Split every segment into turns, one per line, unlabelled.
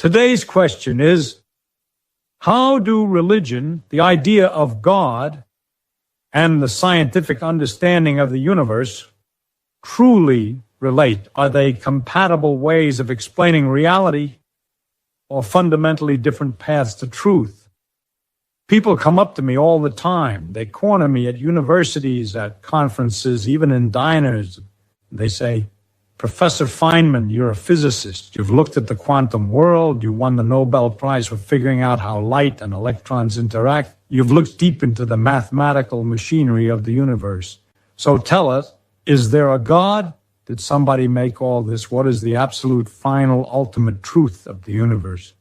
Today's question is, how do religion, the idea of God, and the scientific understanding of the universe truly relate? Are they compatible ways of explaining reality or fundamentally different paths to truth? People come up to me all the time. They corner me at universities, at conferences, even in diners. They say, Professor Feynman, you're a physicist. You've looked at the quantum world. You won the Nobel Prize for figuring out how light and electrons interact. You've looked deep into the mathematical machinery of the universe. So tell us, is there a God? Did somebody make all this? What is the absolute, final, ultimate truth of the universe?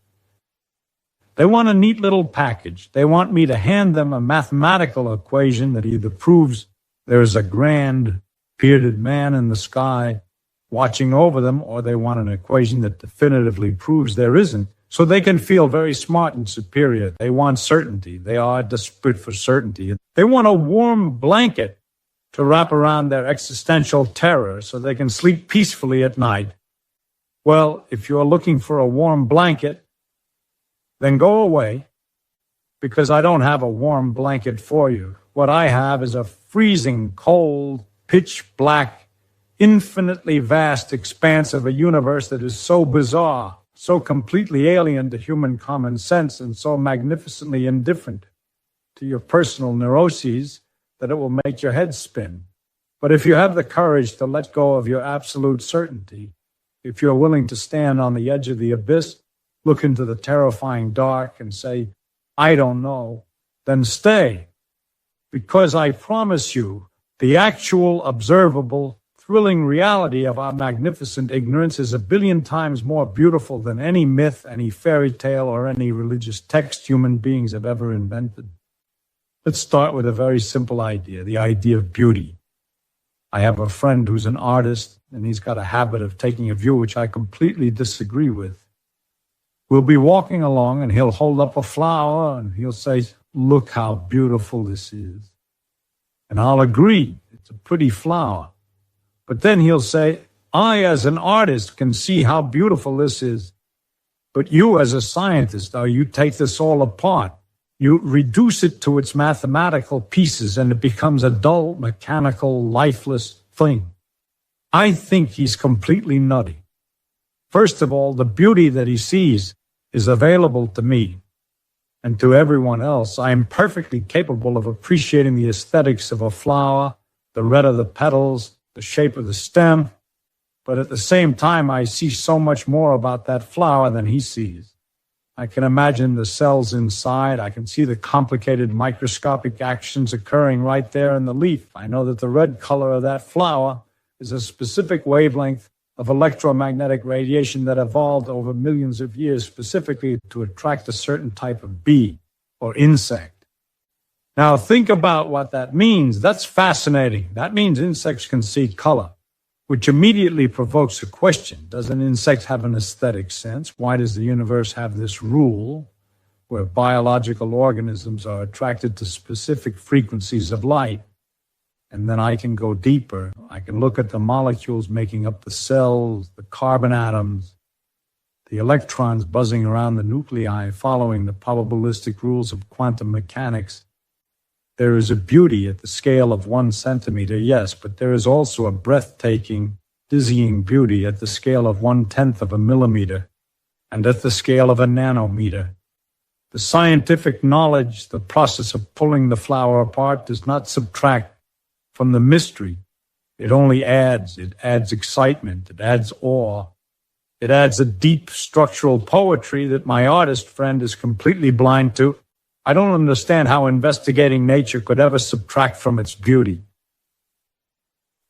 They want a neat little package. They want me to hand them a mathematical equation that either proves there is a grand, bearded man in the sky watching over them, or they want an equation that definitively proves there isn't, so they can feel very smart and superior. They want certainty. They are desperate for certainty. They want a warm blanket to wrap around their existential terror so they can sleep peacefully at night. Well, if you're looking for a warm blanket, then go away, because I don't have a warm blanket for you. What I have is a freezing cold, pitch black, infinitely vast expanse of a universe that is so bizarre, so completely alien to human common sense, and so magnificently indifferent to your personal neuroses that it will make your head spin. But if you have the courage to let go of your absolute certainty, if you're willing to stand on the edge of the abyss, look into the terrifying dark and say, I don't know, then stay. Because I promise you, the actual, observable, thrilling reality of our magnificent ignorance is 1 billion times more beautiful than any myth, any fairy tale, or any religious text human beings have ever invented. Let's start with a very simple idea, the idea of beauty. I have a friend who's an artist, and he's got a habit of taking a view which I completely disagree with. We'll be walking along, and he'll hold up a flower, and he'll say, look how beautiful this is. And I'll agree, it's a pretty flower. But then he'll say, I, as an artist, can see how beautiful this is. But you, as a scientist, you take this all apart. You reduce it to its mathematical pieces, and it becomes a dull, mechanical, lifeless thing. I think he's completely nutty. First of all, the beauty that he sees is available to me and to everyone else. I am perfectly capable of appreciating the aesthetics of a flower, the red of the petals, the shape of the stem, but at the same time, I see so much more about that flower than he sees. I can imagine the cells inside. I can see the complicated microscopic actions occurring right there in the leaf. I know that the red color of that flower is a specific wavelength of electromagnetic radiation that evolved over millions of years specifically to attract a certain type of bee or insect. Now, think about what that means. That's fascinating. That means insects can see color, which immediately provokes a question. Does an insect have an aesthetic sense? Why does the universe have this rule where biological organisms are attracted to specific frequencies of light? And then I can go deeper. I can look at the molecules making up the cells, the carbon atoms, the electrons buzzing around the nuclei, following the probabilistic rules of quantum mechanics. There is a beauty at the scale of 1 centimeter, yes, but there is also a breathtaking, dizzying beauty at the scale of 1/10 of a millimeter and at the scale of a nanometer. The scientific knowledge, the process of pulling the flower apart, does not subtract from the mystery. It only adds. It adds excitement. It adds awe. It adds a deep structural poetry that my artist friend is completely blind to. I don't understand how investigating nature could ever subtract from its beauty.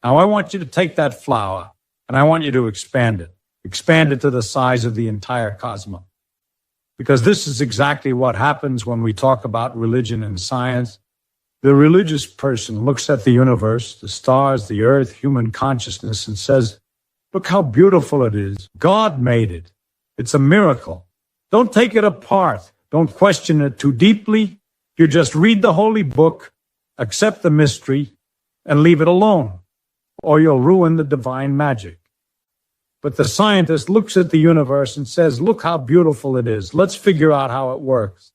Now, I want you to take that flower, and I want you to expand it. Expand it to the size of the entire cosmos. Because this is exactly what happens when we talk about religion and science. The religious person looks at the universe, the stars, the earth, human consciousness, and says, look how beautiful it is. God made it. It's a miracle. Don't take it apart. Don't question it too deeply. You just read the holy book, accept the mystery, and leave it alone, or you'll ruin the divine magic. But the scientist looks at the universe and says, look how beautiful it is. Let's figure out how it works.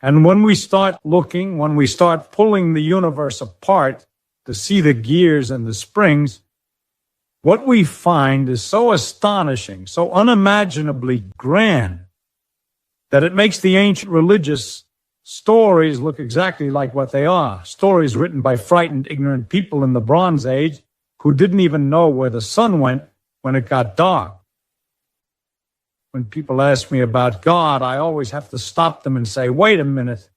And when we start looking, when we start pulling the universe apart to see the gears and the springs, what we find is so astonishing, so unimaginably grand, that it makes the ancient religious stories look exactly like what they are. Stories written by frightened, ignorant people in the Bronze Age who didn't even know where the sun went when it got dark. When people ask me about God, I always have to stop them and say, wait a minute,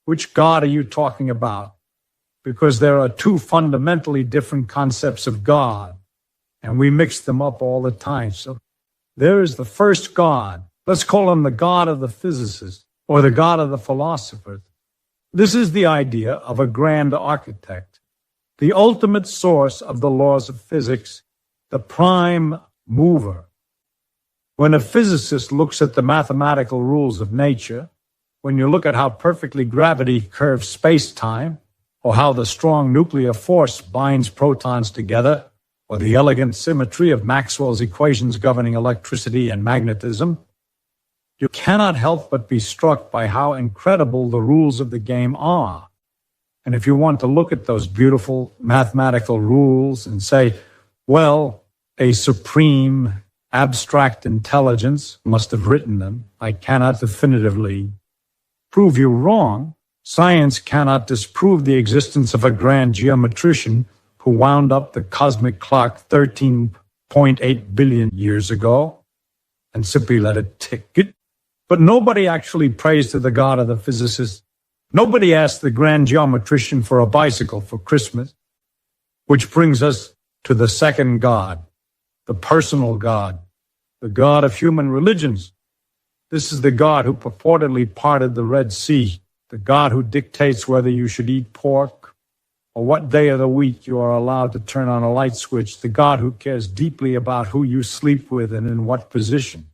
which God are you talking about? Because there are two fundamentally different concepts of God, and we mix them up all the time. So there is the first God. Let's call him the God of the physicists or the God of the philosophers. This is the idea of a grand architect, the ultimate source of the laws of physics, the prime mover. When a physicist looks at the mathematical rules of nature, when you look at how perfectly gravity curves space-time, or how the strong nuclear force binds protons together, or the elegant symmetry of Maxwell's equations governing electricity and magnetism, you cannot help but be struck by how incredible the rules of the game are. And if you want to look at those beautiful mathematical rules and say, well, a supreme abstract intelligence must have written them, I cannot definitively prove you wrong. Science cannot disprove the existence of a grand geometrician who wound up the cosmic clock 13.8 billion years ago and simply let it tick. But nobody actually prays to the God of the physicists. Nobody asked the grand geometrician for a bicycle for Christmas, which brings us to the second God, the personal God, the God of human religions. This is the God who purportedly parted the Red Sea, the God who dictates whether you should eat pork or what day of the week you are allowed to turn on a light switch, the God who cares deeply about who you sleep with and in what position,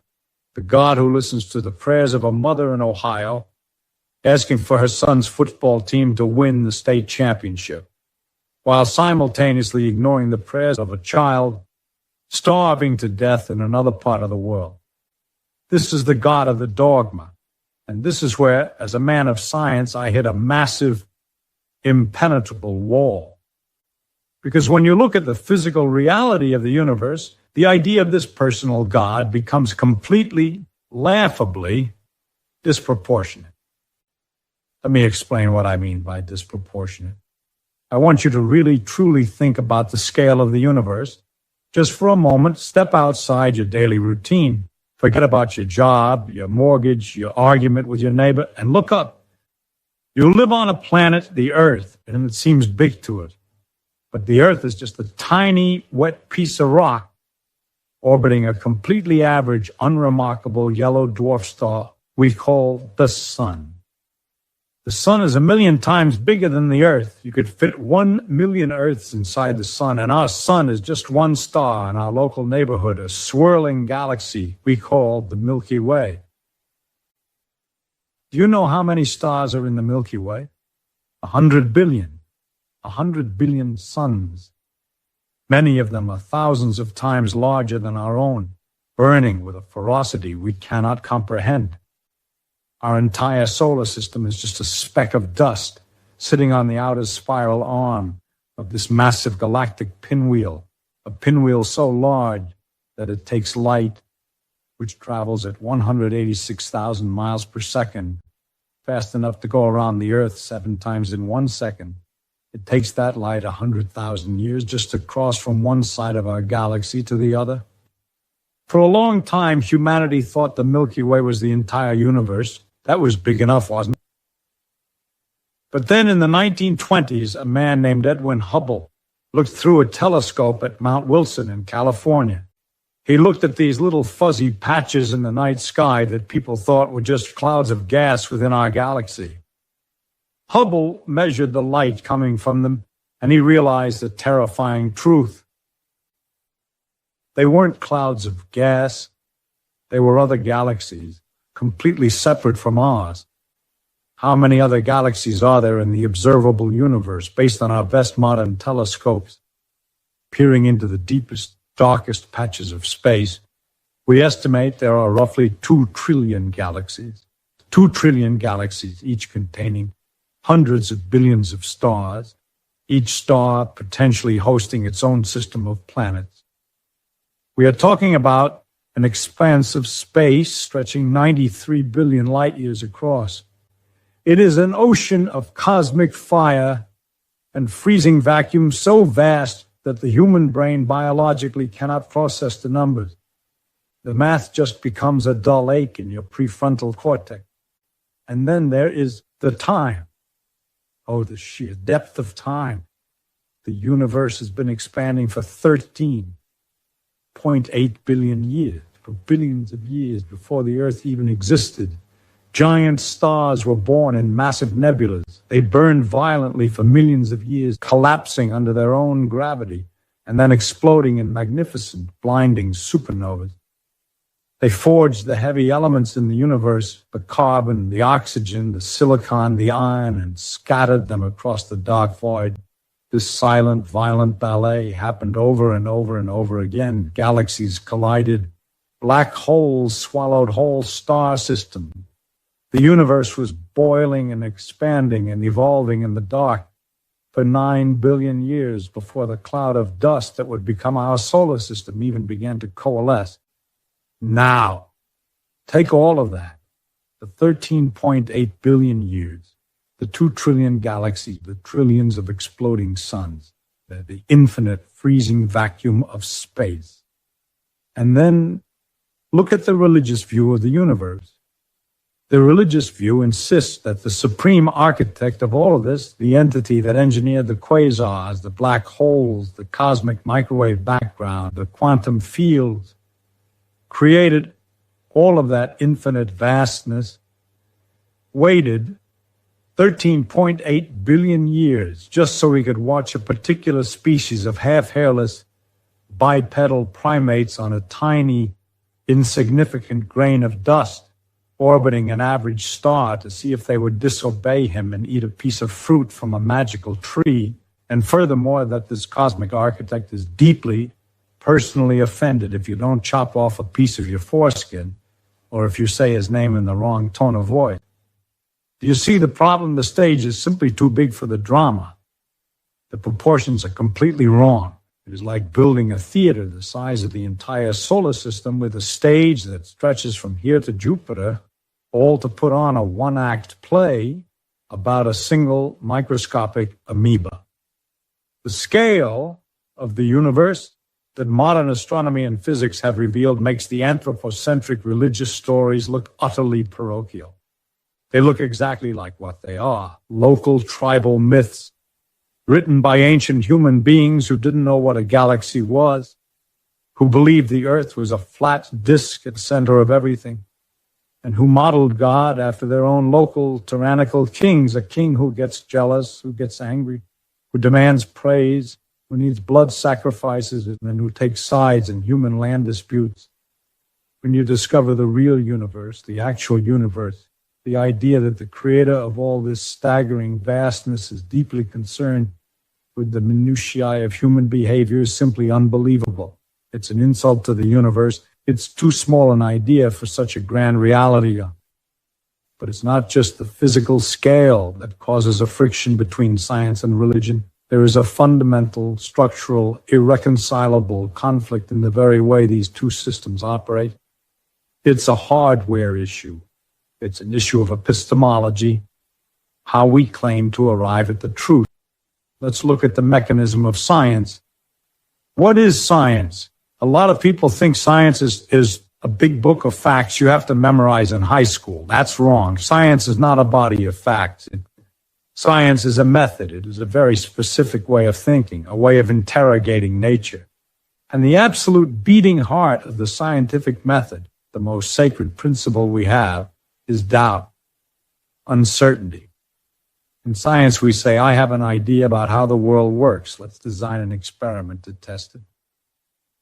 the God who listens to the prayers of a mother in Ohio asking for her son's football team to win the state championship, while simultaneously ignoring the prayers of a child starving to death in another part of the world. This is the God of the dogma. And this is where, as a man of science, I hit a massive, impenetrable wall. Because when you look at the physical reality of the universe, the idea of this personal God becomes completely, laughably disproportionate. Let me explain what I mean by disproportionate. I want you to really, truly think about the scale of the universe. Just for a moment, step outside your daily routine. Forget about your job, your mortgage, your argument with your neighbor, and look up. You live on a planet, the Earth, and it seems big to it. But the Earth is just a tiny, wet piece of rock orbiting a completely average, unremarkable yellow dwarf star we call the Sun. The Sun is 1,000,000 times bigger than the Earth. You could fit 1,000,000 Earths inside the Sun, and our Sun is just one star in our local neighborhood, a swirling galaxy we call the Milky Way. Do you know how many stars are in the Milky Way? 100 billion. 100 billion suns. Many of them are thousands of times larger than our own, burning with a ferocity we cannot comprehend. Our entire solar system is just a speck of dust sitting on the outer spiral arm of this massive galactic pinwheel, a pinwheel so large that it takes light, which travels at 186,000 miles per second, fast enough to go around the Earth 7 times in 1 second. It takes that light 100,000 years just to cross from one side of our galaxy to the other. For a long time, humanity thought the Milky Way was the entire universe. That was big enough, wasn't it? But then in the 1920s, a man named Edwin Hubble looked through a telescope at Mount Wilson in California. He looked at these little fuzzy patches in the night sky that people thought were just clouds of gas within our galaxy. Hubble measured the light coming from them, and he realized a terrifying truth. They weren't clouds of gas. They were other galaxies, completely separate from ours. How many other galaxies are there in the observable universe based on our best modern telescopes, peering into the deepest, darkest patches of space, we estimate there are roughly 2 trillion galaxies. 2 trillion galaxies, each containing hundreds of billions of stars, each star potentially hosting its own system of planets. We are talking about an expanse of space stretching 93 billion light years across. It is an ocean of cosmic fire and freezing vacuum so vast that the human brain biologically cannot process the numbers. The math just becomes a dull ache in your prefrontal cortex. And then there is the time. Oh, the sheer depth of time. The universe has been expanding for 13.8 billion years, for billions of years before the Earth even existed. Giant stars were born in massive nebulas. They burned violently for millions of years, collapsing under their own gravity, and then exploding in magnificent, blinding supernovas. They forged the heavy elements in the universe, the carbon, the oxygen, the silicon, the iron, and scattered them across the dark void. This silent, violent ballet happened over and over and over again. Galaxies collided. Black holes swallowed whole star systems. The universe was boiling and expanding and evolving in the dark for 9 billion years before the cloud of dust that would become our solar system even began to coalesce. Now, take all of that, the 13.8 billion years, the 2 trillion galaxies, the trillions of exploding suns, the infinite freezing vacuum of space, and then look at the religious view of the universe. The religious view insists that the supreme architect of all of this, the entity that engineered the quasars, the black holes, the cosmic microwave background, the quantum fields, created all of that infinite vastness, waited 13.8 billion years just so we could watch a particular species of half-hairless bipedal primates on a tiny, insignificant grain of dust orbiting an average star to see if they would disobey him and eat a piece of fruit from a magical tree, and furthermore that this cosmic architect is deeply personally offended if you don't chop off a piece of your foreskin or if you say his name in the wrong tone of voice. Do you see the problem? The stage is simply too big for the drama. The proportions are completely wrong. It is like building a theater the size of the entire solar system with a stage that stretches from here to Jupiter, all to put on a one-act play about a single microscopic amoeba. The scale of the universe that modern astronomy and physics have revealed makes the anthropocentric religious stories look utterly parochial. They look exactly like what they are, local tribal myths, written by ancient human beings who didn't know what a galaxy was, who believed the Earth was a flat disk at the center of everything, and who modeled God after their own local tyrannical kings, a king who gets jealous, who gets angry, who demands praise, who needs blood sacrifices, and who takes sides in human land disputes. When you discover the real universe, the actual universe, the idea that the creator of all this staggering vastness is deeply concerned with the minutiae of human behavior is simply unbelievable. It's an insult to the universe. It's too small an idea for such a grand reality. But it's not just the physical scale that causes a friction between science and religion. There is a fundamental, structural, irreconcilable conflict in the very way these two systems operate. It's a hardware issue. It's an issue of epistemology, how we claim to arrive at the truth. Let's look at the mechanism of science. What is science? A lot of people think science is a big book of facts you have to memorize in high school. That's wrong. Science is not a body of facts. Science is a method. It is a very specific way of thinking, a way of interrogating nature. And the absolute beating heart of the scientific method, the most sacred principle we have, is doubt, uncertainty. In science, we say, I have an idea about how the world works. Let's design an experiment to test it.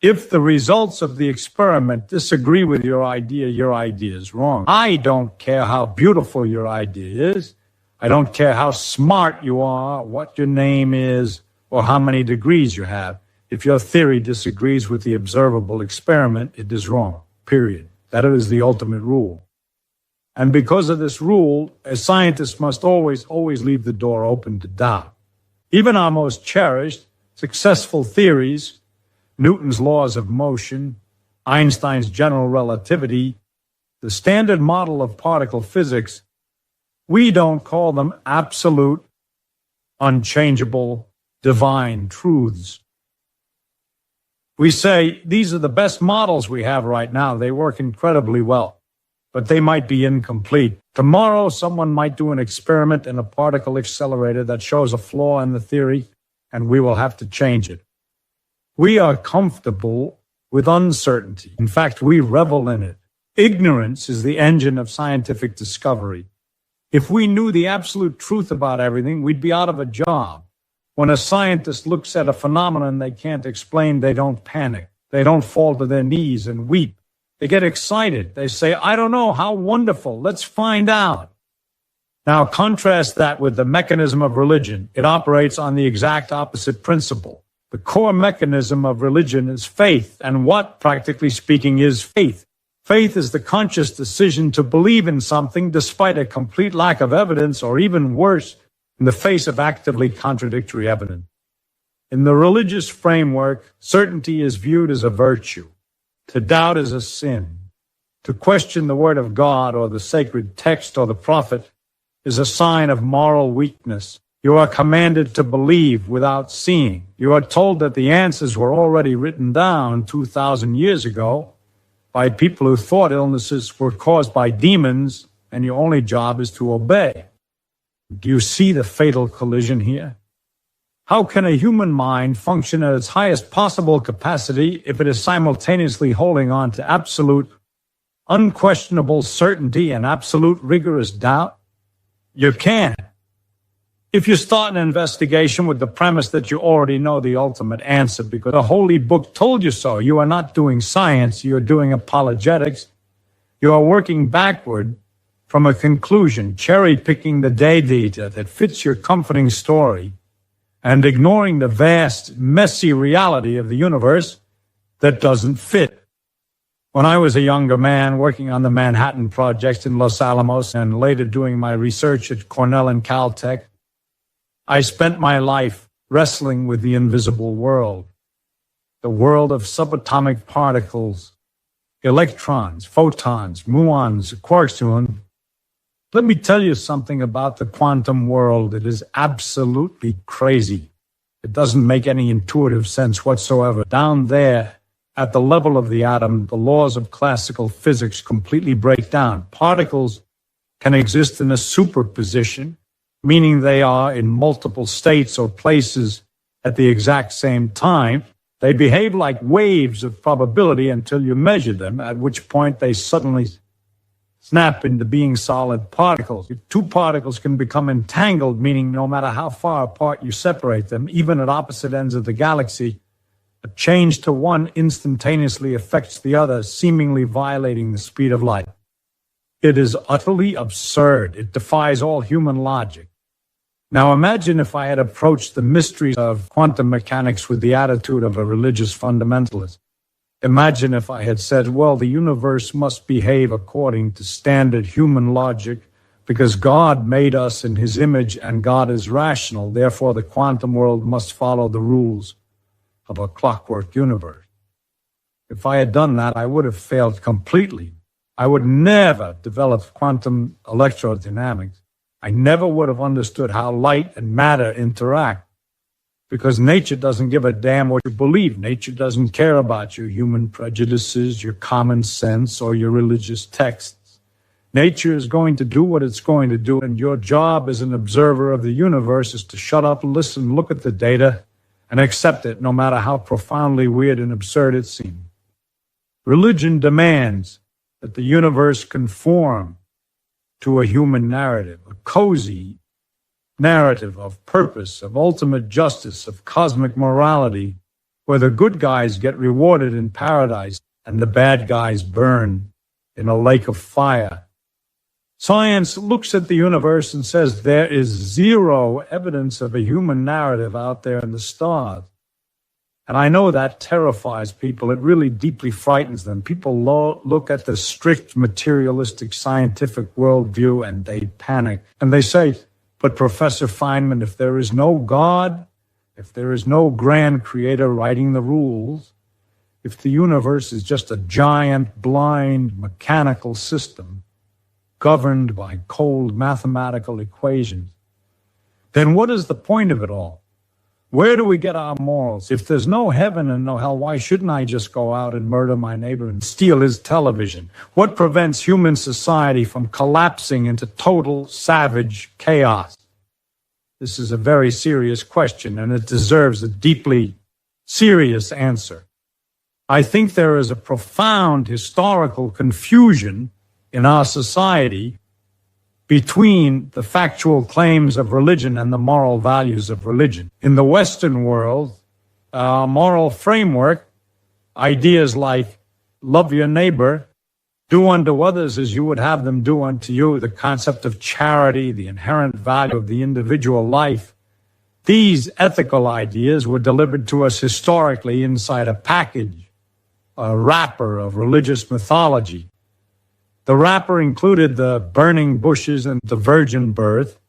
If the results of the experiment disagree with your idea is wrong. I don't care how beautiful your idea is. I don't care how smart you are, what your name is, or how many degrees you have. If your theory disagrees with the observable experiment, it is wrong, period. That is the ultimate rule. And because of this rule, a scientist must always leave the door open to doubt. Even our most cherished, successful theories, Newton's laws of motion, Einstein's general relativity, the standard model of particle physics, we don't call them absolute, unchangeable, divine truths. We say these are the best models we have right now. They work incredibly well, but they might be incomplete. Tomorrow, someone might do an experiment in a particle accelerator that shows a flaw in the theory, and we will have to change it. We are comfortable with uncertainty. In fact, we revel in it. Ignorance is the engine of scientific discovery. If we knew the absolute truth about everything, we'd be out of a job. When a scientist looks at a phenomenon they can't explain, they don't panic. They don't fall to their knees and weep. They get excited. They say, I don't know, how wonderful. Let's find out. Now contrast that with the mechanism of religion. It operates on the exact opposite principle. The core mechanism of religion is faith. And what, practically speaking, is faith? Faith is the conscious decision to believe in something despite a complete lack of evidence, or even worse, in the face of actively contradictory evidence. In the religious framework, certainty is viewed as a virtue. To doubt is a sin. To question the word of God or the sacred text or the prophet is a sign of moral weakness. You are commanded to believe without seeing. You are told that the answers were already written down 2,000 years ago by people who thought illnesses were caused by demons, and your only job is to obey. Do you see the fatal collision here? How can a human mind function at its highest possible capacity if it is simultaneously holding on to absolute, unquestionable certainty and absolute rigorous doubt? You can't. If you start an investigation with the premise that you already know the ultimate answer because the Holy Book told you so, you are not doing science, you are doing apologetics. You are working backward from a conclusion, cherry-picking the data that fits your comforting story, and ignoring the vast, messy reality of the universe that doesn't fit. When I was a younger man working on the Manhattan Project in Los Alamos and later doing my research at Cornell and Caltech, I spent my life wrestling with the invisible world, the world of subatomic particles, electrons, photons, muons, quarks. Let me tell you something about the quantum world. It is absolutely crazy. It doesn't make any intuitive sense whatsoever. Down there, at the level of the atom, the laws of classical physics completely break down. Particles can exist in a superposition, meaning they are in multiple states or places at the exact same time. They behave like waves of probability until you measure them, at which point they suddenly snap into being solid particles. Two particles can become entangled, meaning no matter how far apart you separate them, even at opposite ends of the galaxy, a change to one instantaneously affects the other, seemingly violating the speed of light. It is utterly absurd. It defies all human logic. Now imagine if I had approached the mysteries of quantum mechanics with the attitude of a religious fundamentalist. Imagine if I had said, well, the universe must behave according to standard human logic because God made us in his image and God is rational. Therefore, the quantum world must follow the rules of a clockwork universe. If I had done that, I would have failed completely. I would never develop quantum electrodynamics. I never would have understood how light and matter interact. Because nature doesn't give a damn what you believe. Nature doesn't care about your human prejudices, your common sense, or your religious texts. Nature is going to do what it's going to do, and your job as an observer of the universe is to shut up, listen, look at the data, and accept it, no matter how profoundly weird and absurd it seems. Religion demands that the universe conform to a human narrative, a cozy narrative of purpose, of ultimate justice, of cosmic morality, where the good guys get rewarded in paradise and the bad guys burn in a lake of fire. Science looks at the universe and says there is zero evidence of a human narrative out there in the stars. And I know that terrifies people. It really deeply frightens them. People look at the strict materialistic scientific worldview and they panic. And they say, but Professor Feynman, if there is no God, if there is no grand creator writing the rules, if the universe is just a giant, blind, mechanical system governed by cold mathematical equations, then what is the point of it all? Where do we get our morals? If there's no heaven and no hell, why shouldn't I just go out and murder my neighbor and steal his television? What prevents human society from collapsing into total savage chaos? This is a very serious question, and it deserves a deeply serious answer. I think there is a profound historical confusion in our society between the factual claims of religion and the moral values of religion. In the Western world, our moral framework, ideas like love your neighbor, do unto others as you would have them do unto you, the concept of charity, the inherent value of the individual life, these ethical ideas were delivered to us historically inside a package, a wrapper of religious mythology. The wrapper included the burning bushes and the virgin birth,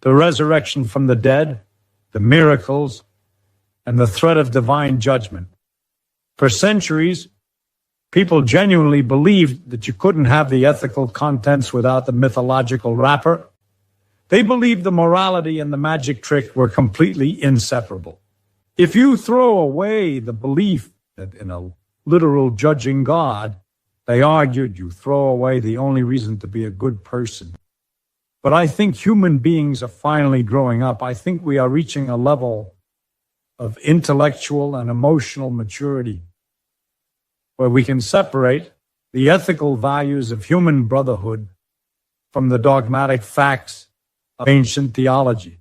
the resurrection from the dead, the miracles, and the threat of divine judgment. For centuries, people genuinely believed that you couldn't have the ethical contents without the mythological wrapper. They believed the morality and the magic trick were completely inseparable. If you throw away the belief that in a literal judging God, they argued you throw away the only reason to be a good person. But I think human beings are finally growing up. I think we are reaching a level of intellectual and emotional maturity where we can separate the ethical values of human brotherhood from the dogmatic facts of ancient theology.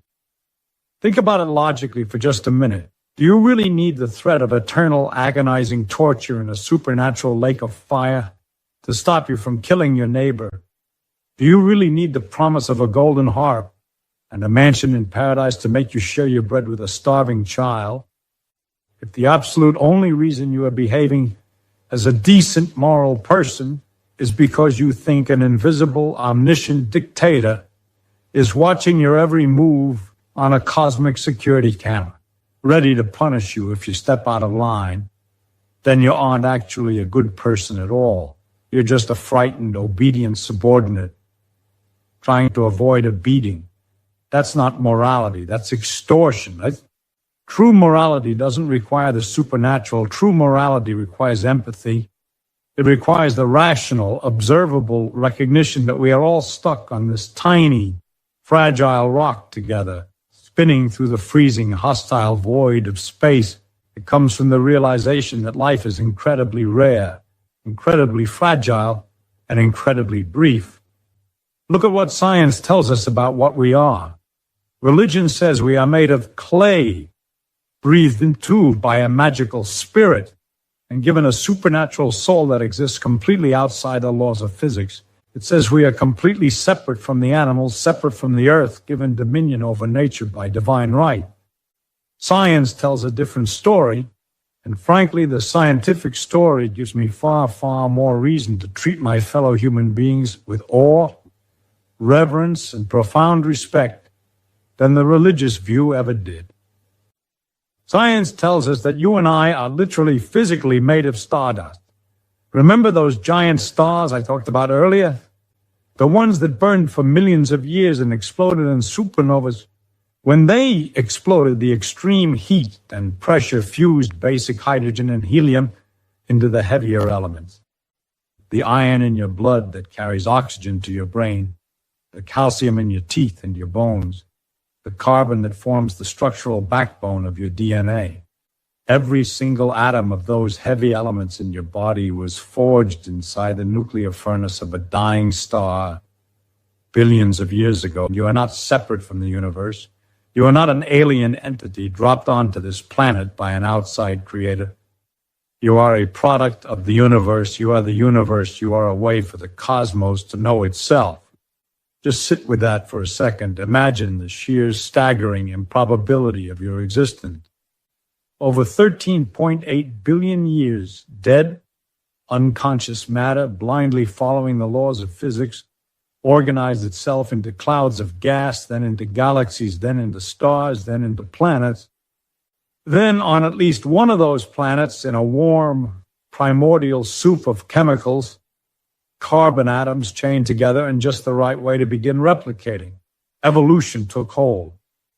Think about it logically for just a minute. Do you really need the threat of eternal agonizing torture in a supernatural lake of fire to stop you from killing your neighbor? Do you really need the promise of a golden harp and a mansion in paradise to make you share your bread with a starving child? If the absolute only reason you are behaving as a decent moral person is because you think an invisible, omniscient dictator is watching your every move on a cosmic security camera, ready to punish you if you step out of line, then you aren't actually a good person at all. You're just a frightened, obedient subordinate trying to avoid a beating. That's not morality. That's extortion. True morality doesn't require the supernatural. True morality requires empathy. It requires the rational, observable recognition that we are all stuck on this tiny, fragile rock together, spinning through the freezing, hostile void of space. It comes from the realization that life is incredibly rare, incredibly fragile, and incredibly brief. Look at what science tells us about what we are. Religion says we are made of clay, breathed into by a magical spirit, and given a supernatural soul that exists completely outside the laws of physics. It says we are completely separate from the animals, separate from the earth, given dominion over nature by divine right. Science tells a different story, and frankly, the scientific story gives me far, far more reason to treat my fellow human beings with awe, reverence, and profound respect than the religious view ever did. Science tells us that you and I are literally physically made of stardust. Remember those giant stars I talked about earlier? The ones that burned for millions of years and exploded in supernovas. When they exploded, the extreme heat and pressure fused basic hydrogen and helium into the heavier elements. The iron in your blood that carries oxygen to your brain, the calcium in your teeth and your bones, the carbon that forms the structural backbone of your DNA. Every single atom of those heavy elements in your body was forged inside the nuclear furnace of a dying star billions of years ago. You are not separate from the universe. You are not an alien entity dropped onto this planet by an outside creator. You are a product of the universe. You are the universe. You are a way for the cosmos to know itself. Just sit with that for a second. Imagine the sheer staggering improbability of your existence. over 13.8 billion years, dead, unconscious matter, blindly following the laws of physics, organized itself into clouds of gas, then into galaxies, then into stars, then into planets. Then on at least one of those planets, in a warm, primordial soup of chemicals, carbon atoms chained together in just the right way to begin replicating. Evolution took hold.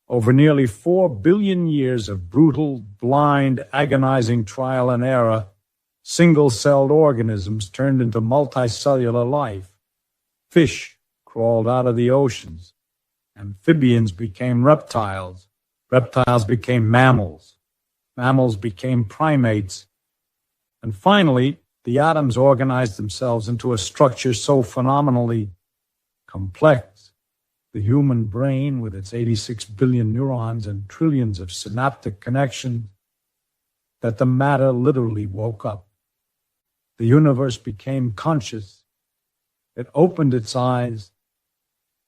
Over nearly 4 billion years of brutal, blind, agonizing trial and error, single-celled organisms turned into multicellular life. Fish crawled out of the oceans. Amphibians became reptiles. Reptiles became mammals. Mammals became primates. And finally, the atoms organized themselves into a structure so phenomenally complex, the human brain with its 86 billion neurons and trillions of synaptic connections, that the matter literally woke up. The universe became conscious. It opened its eyes,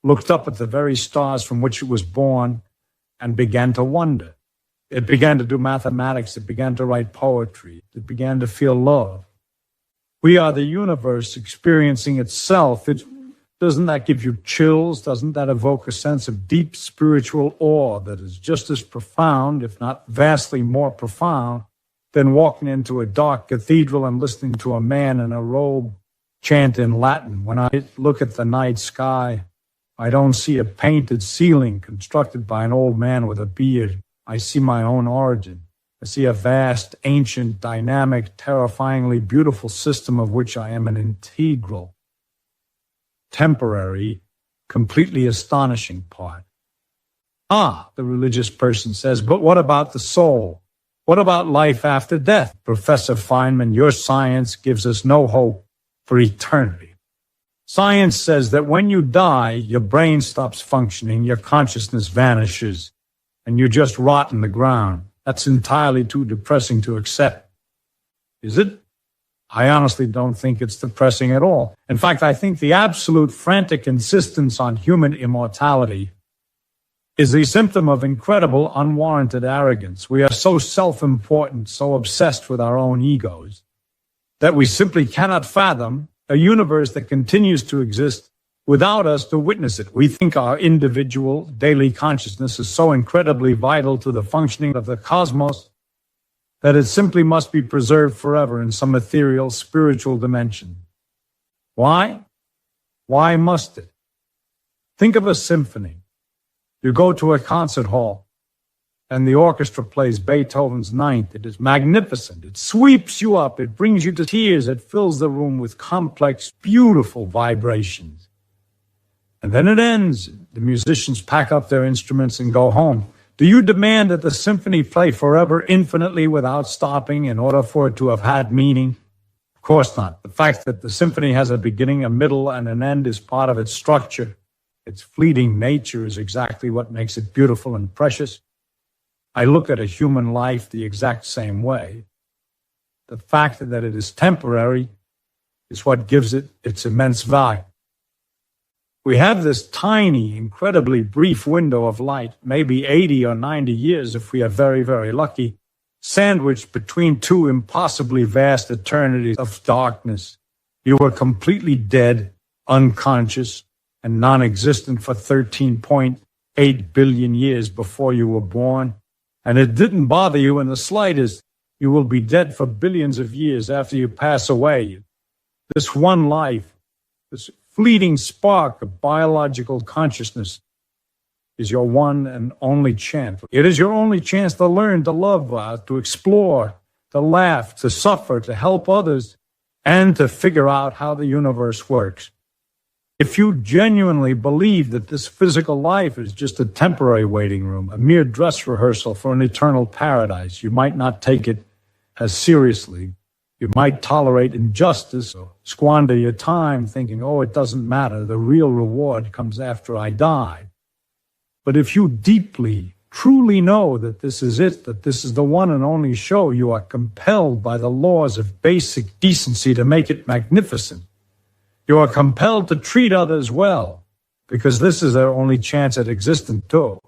looked up at the very stars from which it was born, and began to wonder. It began to do mathematics. It began to write poetry. It began to feel love. We are the universe experiencing itself. Doesn't that give you chills? Doesn't that evoke a sense of deep spiritual awe that is just as profound, if not vastly more profound, than walking into a dark cathedral and listening to a man in a robe chant in Latin? When I look at the night sky, I don't see a painted ceiling constructed by an old man with a beard. I see my own origin. I see a vast, ancient, dynamic, terrifyingly beautiful system of which I am an integral, temporary, completely astonishing part. Ah, the religious person says, but what about the soul? What about life after death? Professor Feynman, your science gives us no hope for eternity. Science says that when you die, your brain stops functioning, your consciousness vanishes, and you just rot in the ground. That's entirely too depressing to accept. Is it? I honestly don't think it's depressing at all. In fact, I think the absolute frantic insistence on human immortality is a symptom of incredible, unwarranted arrogance. We are so self-important, so obsessed with our own egos, that we simply cannot fathom a universe that continues to exist without us to witness it. We think our individual daily consciousness is so incredibly vital to the functioning of the cosmos that it simply must be preserved forever in some ethereal spiritual dimension. Why? Why must it? Think of a symphony. You go to a concert hall, and the orchestra plays Beethoven's Ninth. It is magnificent. It sweeps you up. It brings you to tears. It fills the room with complex, beautiful vibrations. And then it ends. The musicians pack up their instruments and go home. Do you demand that the symphony play forever, infinitely, without stopping, in order for it to have had meaning? Of course not. The fact that the symphony has a beginning, a middle, and an end is part of its structure. Its fleeting nature is exactly what makes it beautiful and precious. I look at a human life the exact same way. The fact that it is temporary is what gives it its immense value. We have this tiny, incredibly brief window of light, maybe 80 or 90 years if we are very, very lucky, sandwiched between two impossibly vast eternities of darkness. You were completely dead, unconscious, and non-existent for 13.8 billion years before you were born, and it didn't bother you in the slightest. You will be dead for billions of years after you pass away. This one life, this fleeting spark of biological consciousness is your one and only chance. It is your only chance to learn, to love, to explore, to laugh, to suffer, to help others, and to figure out how the universe works. If you genuinely believe that this physical life is just a temporary waiting room, a mere dress rehearsal for an eternal paradise, you might not take it as seriously. You might tolerate injustice or squander your time thinking, oh, it doesn't matter, the real reward comes after I die. But if you deeply, truly know that this is it, that this is the one and only show, you are compelled by the laws of basic decency to make it magnificent. You are compelled to treat others well, because this is their only chance at existence too.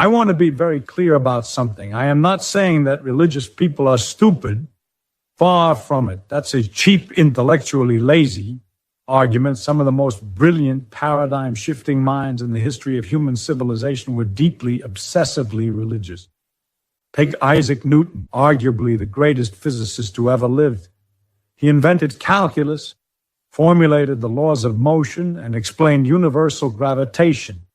I want to be very clear about something. I am not saying that religious people are stupid. Far from it. That's a cheap, intellectually lazy argument. Some of the most brilliant, paradigm-shifting minds in the history of human civilization were deeply, obsessively religious. Take Isaac Newton, arguably the greatest physicist who ever lived. He invented calculus, formulated the laws of motion, and explained universal gravitation.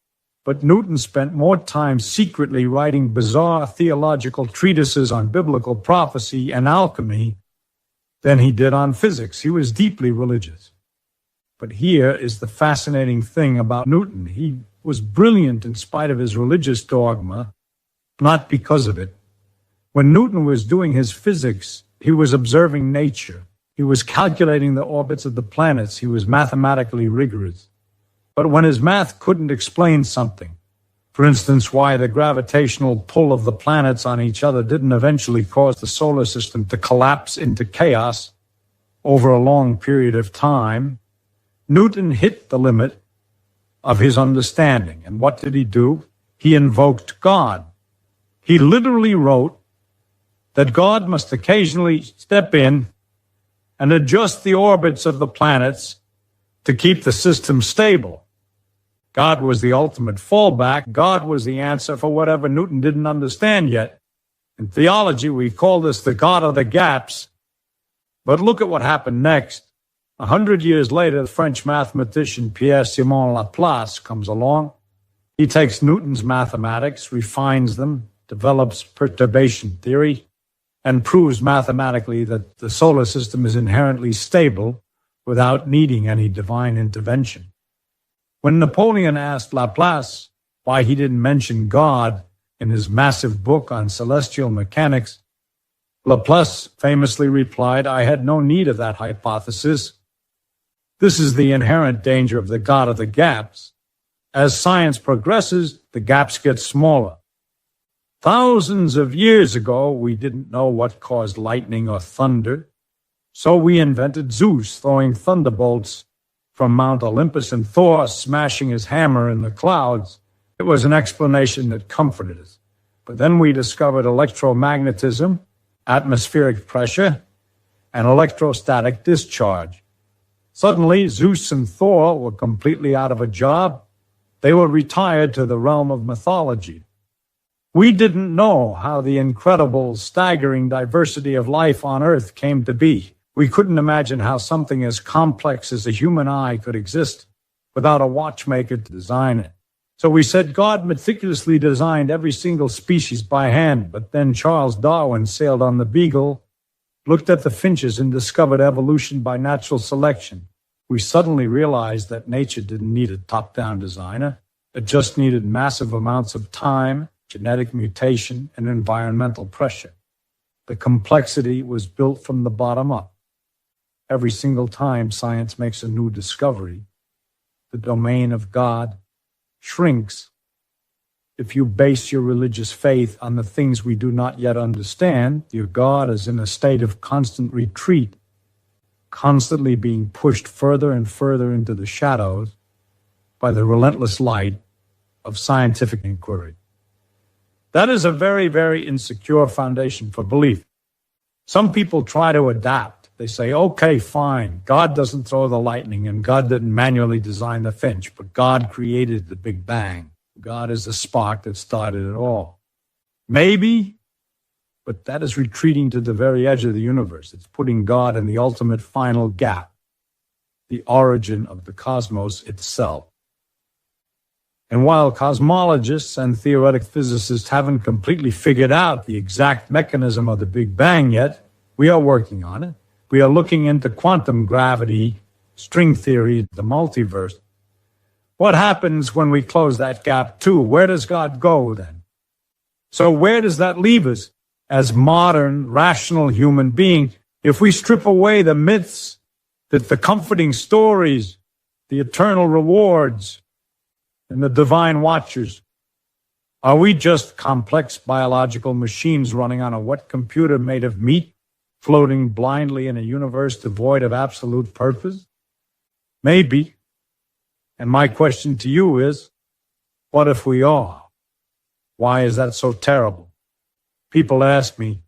But Newton spent more time secretly writing bizarre theological treatises on biblical prophecy and alchemy than he did on physics. He was deeply religious. But here is the fascinating thing about Newton. He was brilliant in spite of his religious dogma, not because of it. When Newton was doing his physics, he was observing nature. He was calculating the orbits of the planets. He was mathematically rigorous. But when his math couldn't explain something, for instance, why the gravitational pull of the planets on each other didn't eventually cause the solar system to collapse into chaos over a long period of time, Newton hit the limit of his understanding. And what did he do? He invoked God. He literally wrote that God must occasionally step in and adjust the orbits of the planets to keep the system stable. God was the ultimate fallback. God was the answer for whatever Newton didn't understand yet. In theology, we call this the God of the gaps. But look at what happened next. 100 years later, the French mathematician Pierre-Simon Laplace comes along. He takes Newton's mathematics, refines them, develops perturbation theory, and proves mathematically that the solar system is inherently stable without needing any divine intervention. When Napoleon asked Laplace why he didn't mention God in his massive book on celestial mechanics, Laplace famously replied, "I had no need of that hypothesis. This is the inherent danger of the God of the gaps. As science progresses, the gaps get smaller. Thousands of years ago, we didn't know what caused lightning or thunder, so we invented Zeus throwing thunderbolts from Mount Olympus and Thor smashing his hammer in the clouds. It was an explanation that comforted us. But then we discovered electromagnetism, atmospheric pressure, and electrostatic discharge. Suddenly, Zeus and Thor were completely out of a job. They were retired to the realm of mythology. We didn't know how the incredible, staggering diversity of life on Earth came to be. We couldn't imagine how something as complex as a human eye could exist without a watchmaker to design it. So we said God meticulously designed every single species by hand, but then Charles Darwin sailed on the Beagle, looked at the finches, and discovered evolution by natural selection. We suddenly realized that nature didn't need a top-down designer. It just needed massive amounts of time, genetic mutation, and environmental pressure. The complexity was built from the bottom up. Every single time science makes a new discovery, the domain of God shrinks. If you base your religious faith on the things we do not yet understand, your God is in a state of constant retreat, constantly being pushed further and further into the shadows by the relentless light of scientific inquiry. That is a very, very insecure foundation for belief. Some people try to adapt. They say, okay, fine, God doesn't throw the lightning and God didn't manually design the finch, but God created the Big Bang. God is the spark that started it all. Maybe, but that is retreating to the very edge of the universe. It's putting God in the ultimate final gap, the origin of the cosmos itself. And while cosmologists and theoretic physicists haven't completely figured out the exact mechanism of the Big Bang yet, we are working on it. We are looking into quantum gravity, string theory, the multiverse. What happens when we close that gap too? Where does God go then? So where does that leave us as modern, rational human beings if we strip away the myths, the comforting stories, the eternal rewards, and the divine watchers? Are we just complex biological machines running on a wet computer made of meat, floating blindly in a universe devoid of absolute purpose? Maybe. And my question to you is, what if we are? Why is that so terrible? People ask me,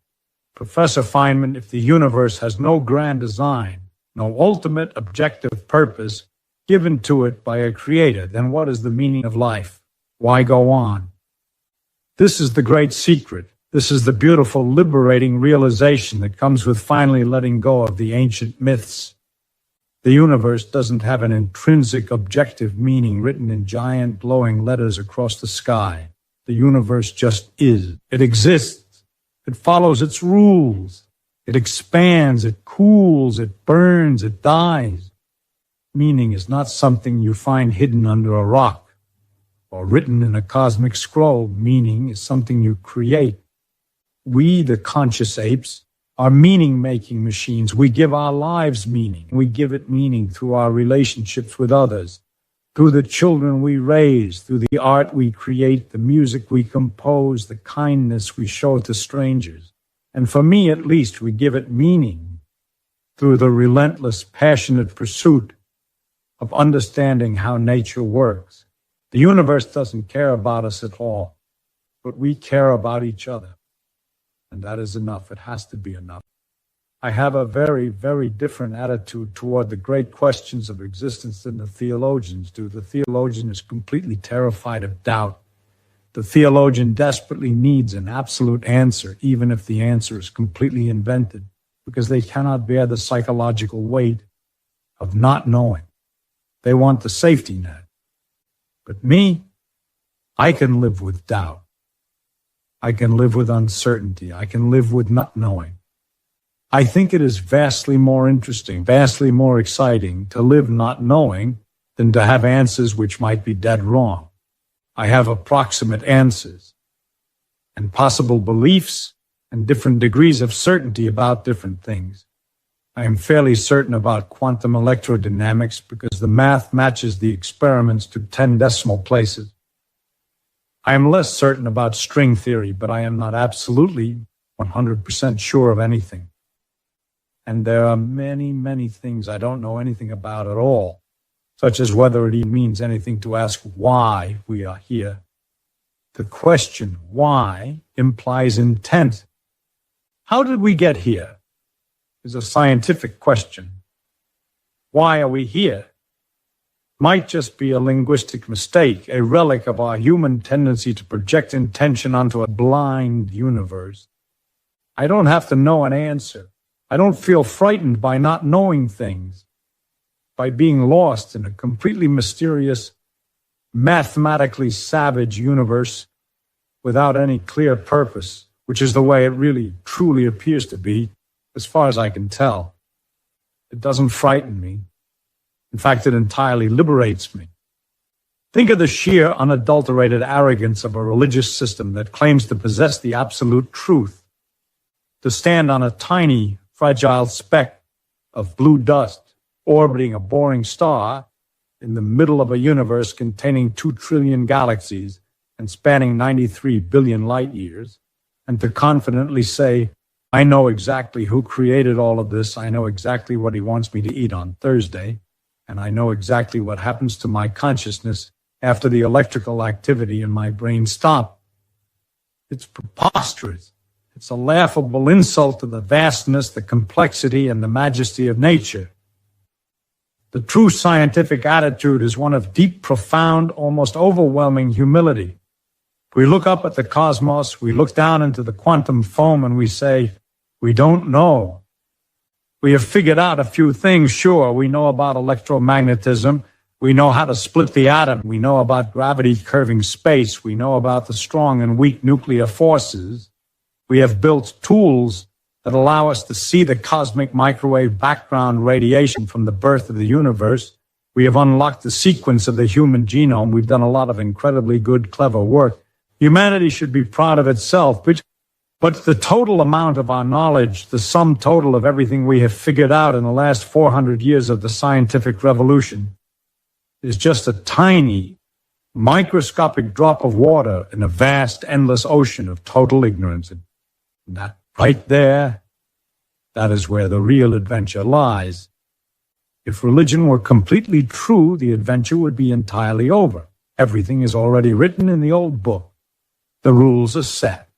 Professor Feynman, if the universe has no grand design, no ultimate objective purpose given to it by a creator, then what is the meaning of life? Why go on? This is the great secret. This is the beautiful, liberating realization that comes with finally letting go of the ancient myths. The universe doesn't have an intrinsic objective meaning written in giant glowing letters across the sky. The universe just is. It exists. It follows its rules. It expands, it cools, it burns, it dies. Meaning is not something you find hidden under a rock or written in a cosmic scroll. Meaning is something you create. We, the conscious apes, are meaning-making machines. We give our lives meaning. We give it meaning through our relationships with others, through the children we raise, through the art we create, the music we compose, the kindness we show to strangers. And for me, at least, we give it meaning through the relentless, passionate pursuit of understanding how nature works. The universe doesn't care about us at all, but we care about each other. And that is enough. It has to be enough. I have a very, very different attitude toward the great questions of existence than the theologians do. The theologian is completely terrified of doubt. The theologian desperately needs an absolute answer, even if the answer is completely invented, because they cannot bear the psychological weight of not knowing. They want the safety net. But me, I can live with doubt. I can live with uncertainty. I can live with not knowing. I think it is vastly more interesting, vastly more exciting to live not knowing than to have answers which might be dead wrong. I have approximate answers and possible beliefs and different degrees of certainty about different things. I am fairly certain about quantum electrodynamics because the math matches the experiments to 10 decimal places. I am less certain about string theory, but I am not absolutely 100% sure of anything. And there are many, many things I don't know anything about at all, such as whether it even means anything to ask why we are here. The question why implies intent. How did we get here is a scientific question. Why are we here? Might just be a linguistic mistake, a relic of our human tendency to project intention onto a blind universe. I don't have to know an answer. I don't feel frightened by not knowing things, by being lost in a completely mysterious, mathematically savage universe without any clear purpose, which is the way it really, truly appears to be, as far as I can tell. It doesn't frighten me. In fact, it entirely liberates me. Think of the sheer, unadulterated arrogance of a religious system that claims to possess the absolute truth, to stand on a tiny, fragile speck of blue dust orbiting a boring star in the middle of a universe containing 2 trillion galaxies and spanning 93 billion light years, and to confidently say, I know exactly who created all of this, I know exactly what he wants me to eat on Thursday, and I know exactly what happens to my consciousness after the electrical activity in my brain stops. It's preposterous. It's a laughable insult to the vastness, the complexity, and the majesty of nature. The true scientific attitude is one of deep, profound, almost overwhelming humility. We look up at the cosmos, we look down into the quantum foam, and we say, we don't know. We have figured out a few things, sure. We know about electromagnetism. We know how to split the atom. We know about gravity curving space. We know about the strong and weak nuclear forces. We have built tools that allow us to see the cosmic microwave background radiation from the birth of the universe. We have unlocked the sequence of the human genome. We've done a lot of incredibly good, clever work. Humanity should be proud of itself, but the total amount of our knowledge, the sum total of everything we have figured out in the last 400 years of the scientific revolution, is just a tiny, microscopic drop of water in a vast, endless ocean of total ignorance. And that right there, that is where the real adventure lies. If religion were completely true, the adventure would be entirely over. Everything is already written in the old book. The rules are set.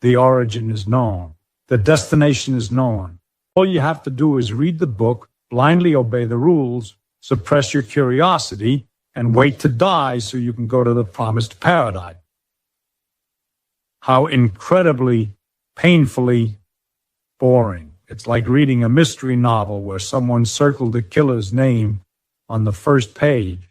The origin is known. The destination is known. All you have to do is read the book, blindly obey the rules, suppress your curiosity, and wait to die so you can go to the promised paradise. How incredibly, painfully boring. It's like reading a mystery novel where someone circled the killer's name on the first page.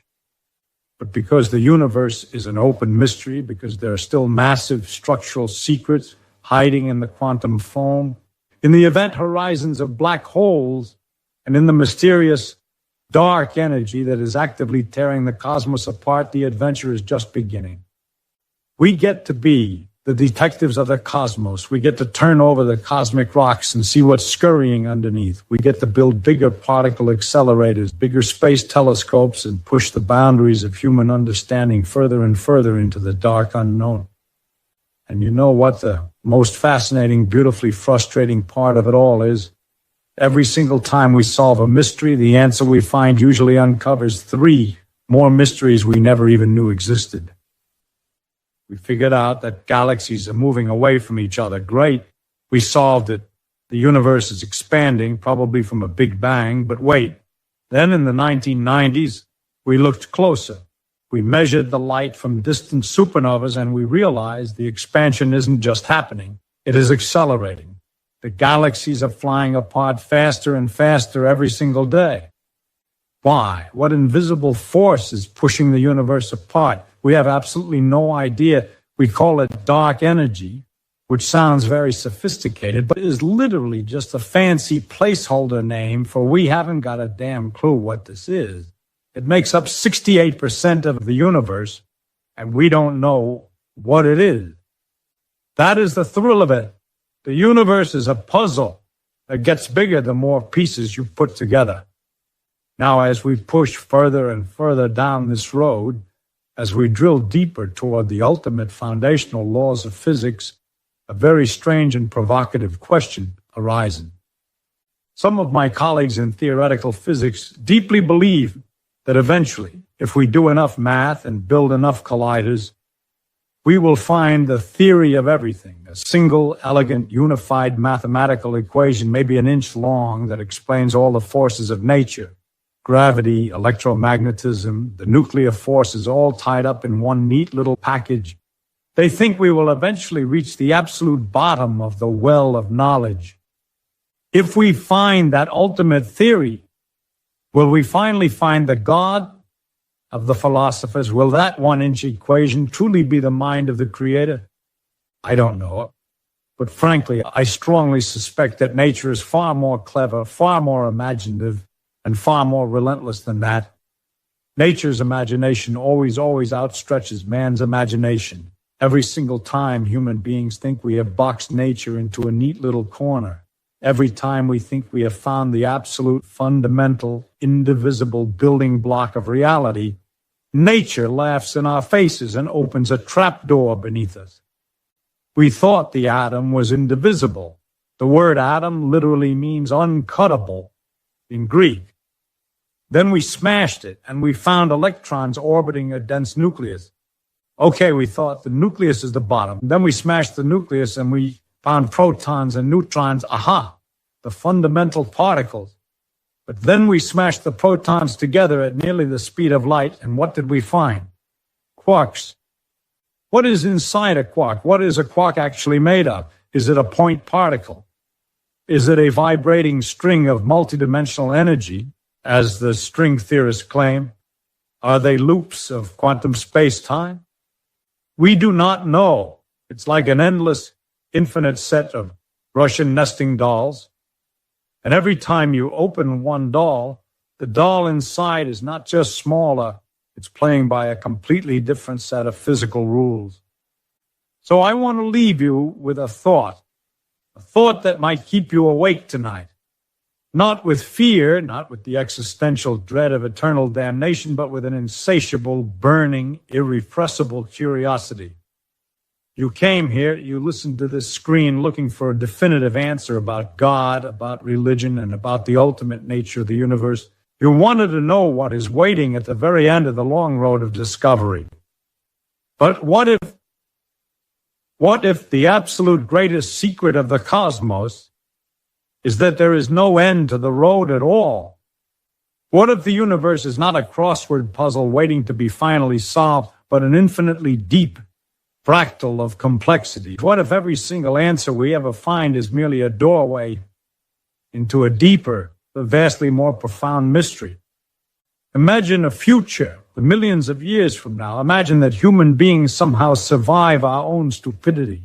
But because the universe is an open mystery, because there are still massive structural secrets hiding in the quantum foam, in the event horizons of black holes, and in the mysterious dark energy that is actively tearing the cosmos apart, the adventure is just beginning. We get to be the detectives of the cosmos. We get to turn over the cosmic rocks and see what's scurrying underneath. We get to build bigger particle accelerators, bigger space telescopes, and push the boundaries of human understanding further and further into the dark unknown. And you know what the most fascinating, beautifully frustrating part of it all is? Every single time we solve a mystery, the answer we find usually uncovers 3 more mysteries we never even knew existed. We figured out that galaxies are moving away from each other. Great. We solved it. The universe is expanding, probably from a big bang. But wait. Then in the 1990s, we looked closer. We measured the light from distant supernovas, and we realized the expansion isn't just happening. It is accelerating. The galaxies are flying apart faster and faster every single day. Why? What invisible force is pushing the universe apart? We have absolutely no idea. We call it dark energy, which sounds very sophisticated, but is literally just a fancy placeholder name for we haven't got a damn clue what this is. It makes up 68% of the universe, and we don't know what it is. That is the thrill of it. The universe is a puzzle that gets bigger the more pieces you put together. Now, as we push further and further down this road, as we drill deeper toward the ultimate foundational laws of physics, a very strange and provocative question arises. Some of my colleagues in theoretical physics deeply believe that eventually, if we do enough math and build enough colliders, we will find the theory of everything, a single, elegant, unified mathematical equation, maybe an inch long, that explains all the forces of nature. Gravity, electromagnetism, the nuclear forces all tied up in one neat little package. They think we will eventually reach the absolute bottom of the well of knowledge. If we find that ultimate theory, will we finally find the God of the philosophers? Will that one-inch equation truly be the mind of the Creator? I don't know. But frankly, I strongly suspect that nature is far more clever, far more imaginative, and far more relentless than that. Nature's imagination always outstretches man's imagination. Every single time human beings think we have boxed nature into a neat little corner, every time we think we have found the absolute, fundamental, indivisible building block of reality, nature laughs in our faces and opens a trapdoor beneath us. We thought the atom was indivisible. The word atom literally means uncuttable in Greek. Then we smashed it, and we found electrons orbiting a dense nucleus. Okay, we thought the nucleus is the bottom. Then we smashed the nucleus, and we found protons and neutrons. Aha! The fundamental particles. But then we smashed the protons together at nearly the speed of light, and what did we find? Quarks. What is inside a quark? What is a quark actually made of? Is it a point particle? Is it a vibrating string of multidimensional energy, as the string theorists claim? Are they loops of quantum space-time? We do not know. It's like an endless, infinite set of Russian nesting dolls. And every time you open one doll, the doll inside is not just smaller, it's playing by a completely different set of physical rules. So I want to leave you with a thought that might keep you awake tonight. Not with fear, not with the existential dread of eternal damnation, but with an insatiable, burning, irrepressible curiosity. You came here, you listened to this screen looking for a definitive answer about God, about religion, and about the ultimate nature of the universe. You wanted to know what is waiting at the very end of the long road of discovery. But what if What if the absolute greatest secret of the cosmos is that there is no end to the road at all? What if the universe is not a crossword puzzle waiting to be finally solved, but an infinitely deep fractal of complexity? What if every single answer we ever find is merely a doorway into a deeper, a vastly more profound mystery? Imagine a future, millions of years from now. Imagine that human beings somehow survive our own stupidity.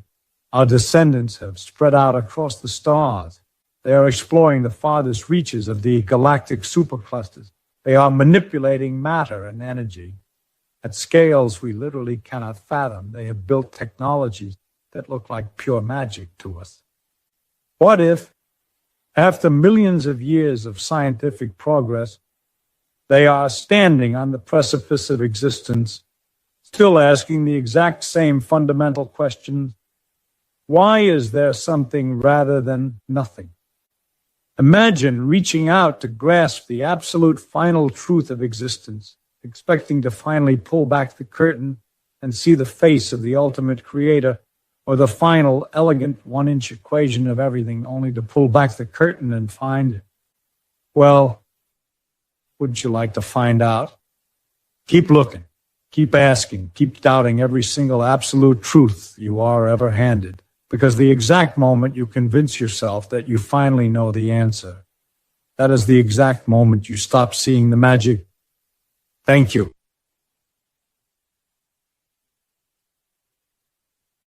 Our descendants have spread out across the stars. They are exploring the farthest reaches of the galactic superclusters. They are manipulating matter and energy at scales we literally cannot fathom. They have built technologies that look like pure magic to us. What if, after millions of years of scientific progress, they are standing on the precipice of existence, still asking the exact same fundamental questions? Why is there something rather than nothing? Imagine reaching out to grasp the absolute final truth of existence, expecting to finally pull back the curtain and see the face of the ultimate creator, or the final, elegant one-inch equation of everything, only to pull back the curtain and find, well, wouldn't you like to find out? Keep looking, keep asking, keep doubting every single absolute truth you are ever handed, because the exact moment you convince yourself that you finally know the answer, that is the exact moment you stop seeing the magic. Thank you.